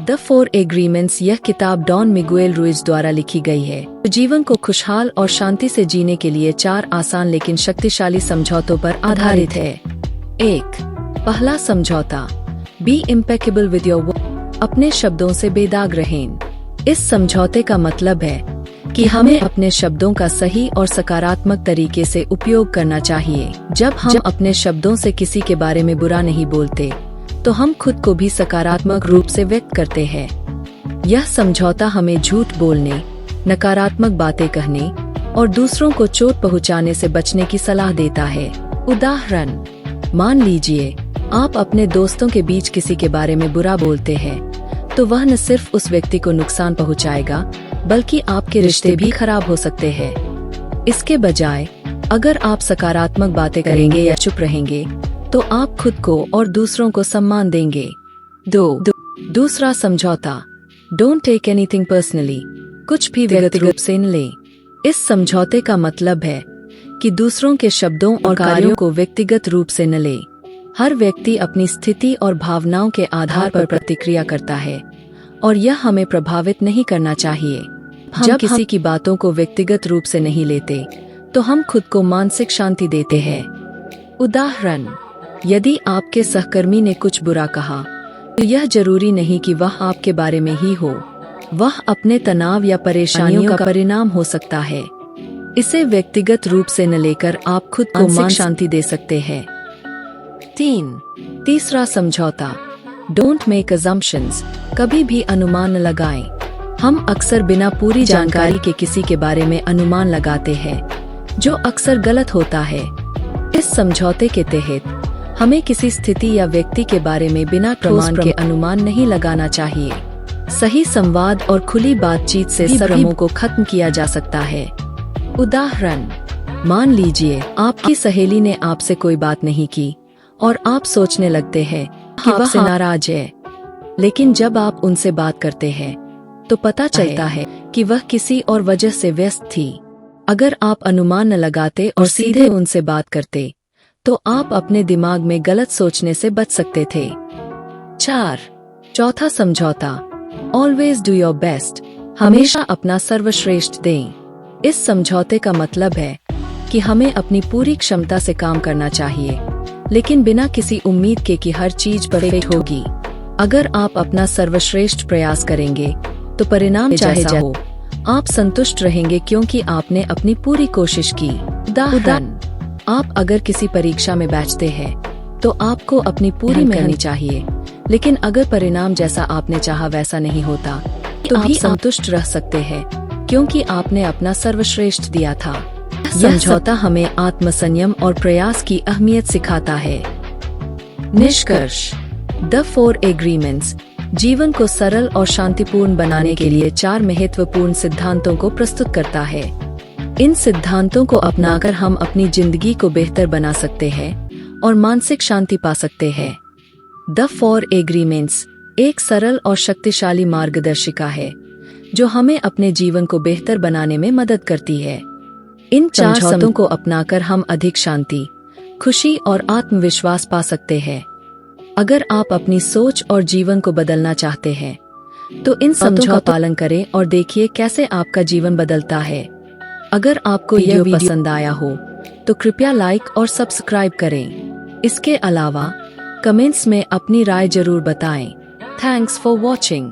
The 4 agreements यह किताब don Miguel Ruiz द्वारा लिखी गई है। जीवन को खुशहाल और शांति से जीने के लिए 4 आसान लेकिन शक्तिशाली समझौतों पर आधारित है। 1. पहला समझौता, be impeccable with your word. अपने शब्दों से बेदाग रहें। इस समझौते का मतलब है कि हमें अपने शब्दों का सही और सकारात्मक तरीके से उपयोग करना चाहिए। जब हम अपने शब्दों से किसी के बारे में बुरा नहीं बोलते, तो हम खुद को भी सकारात्मक रूप से व्यक्त करते हैं। यह समझौता हमें झूठ बोलने, नकारात्मक बातें कहने और दूसरों को चोट पहुंचाने से बचने की सलाह देता है। उदाहरण, मान लीजिए आप अपने दोस्तों के बीच किसी के बारे में बुरा बोलते हैं, तो वह न सिर्फ उस व्यक्ति को नुकसान पहुंचाएगा, बल्कि आपके रिश्ते भी खराब हो सकते हैं। इसके बजाय अगर आप सकारात्मक बातें करेंगे या चुप रहेंगे, तो आप खुद को और दूसरों को सम्मान देंगे। 2. दूसरा समझौता, डोंट टेक एनीथिंग पर्सनली। कुछ भी व्यक्तिगत रूप से न लें। इस समझौते का मतलब है कि दूसरों के शब्दों और कार्यों को व्यक्तिगत रूप से न लें। हर व्यक्ति अपनी स्थिति और भावनाओं के आधार पर प्रतिक्रिया करता है, और यह हमें प्रभावित नहीं करना चाहिए। जब किसी की बातों को व्यक्तिगत रूप से नहीं लेते, तो हम खुद को मानसिक शांति देते हैं। उदाहरण, यदि आपके सहकर्मी ने कुछ बुरा कहा, तो यह जरूरी नहीं कि वह आपके बारे में ही हो। वह अपने तनाव या परेशानियों का परिणाम हो सकता है। इसे व्यक्तिगत रूप से न लेकर आप खुद को मानसिक शांति दे सकते हैं। 3. तीसरा समझौता, डोंट मेक अजम्पशंस। कभी भी अनुमान न लगाएं। हम अक्सर बिना पूरी जानकारी के किसी के बारे में अनुमान लगाते हैं, जो अक्सर गलत होता है। इस समझौते के तहत हमें किसी स्थिति या व्यक्ति के बारे में बिना प्रमाण के अनुमान नहीं लगाना चाहिए। सही संवाद और खुली बातचीत से भ्रमों को खत्म किया जा सकता है। उदाहरण, मान लीजिए आपकी सहेली ने आपसे कोई बात नहीं की और आप सोचने लगते हैं कि वह आपसे नाराज है। लेकिन जब आप उनसे बात करते हैं, तो पता चलता है कि वह किसी और वजह से व्यस्त थी। अगर आप अनुमान न लगाते और सीधे उनसे बात करते, तो आप अपने दिमाग में गलत सोचने से बच सकते थे। 4. चौथा समझौता, ऑलवेज डू योर बेस्ट। हमेशा अपना सर्वश्रेष्ठ दें। इस समझौते का मतलब है कि हमें अपनी पूरी क्षमता से काम करना चाहिए, लेकिन बिना किसी उम्मीद के कि हर चीज परफेक्ट होगी। अगर आप अपना सर्वश्रेष्ठ प्रयास करेंगे, तो परिणाम जैसा हो, आप संतुष्ट रहेंगे क्योंकि आपने अपनी पूरी कोशिश की। उदाहरण, आप अगर किसी परीक्षा में बैठते हैं, तो आपको अपनी पूरी मेहनत चाहिए, लेकिन अगर परिणाम जैसा आपने चाहा वैसा नहीं होता, तो भी संतुष्ट रह सकते हैं, क्योंकि आपने अपना सर्वश्रेष्ठ दिया था। समझौता हमें आत्मसंयम और प्रयास की अहमियत सिखाता है। निष्कर्ष, द 4 एग्रीमेंट्स जीवन को सरल और शांतिपूर्ण बनाने के लिए 4 महत्वपूर्ण सिद्धांतों को प्रस्तुत करता है। इन सिद्धांतों को अपनाकर हम अपनी जिंदगी को बेहतर बना सकते हैं और मानसिक शांति पा सकते हैं। द 4 एग्रीमेंट्स एक सरल और शक्तिशाली मार्गदर्शिका है, जो हमें अपने जीवन को बेहतर बनाने में मदद करती है। इन 4 समझौतों को अपनाकर हम अधिक शांति, खुशी और आत्मविश्वास पा सकते हैं। अगर आप अपनी सोच और जीवन को बदलना चाहते हैं, तो इन समझौतों का पालन करें और देखिए कैसे आपका जीवन बदलता है। अगर आपको यह वीडियो पसंद आया हो, तो कृपया लाइक और सब्सक्राइब करें। इसके अलावा कमेंट्स में अपनी राय जरूर बताएं। Thanks for watching.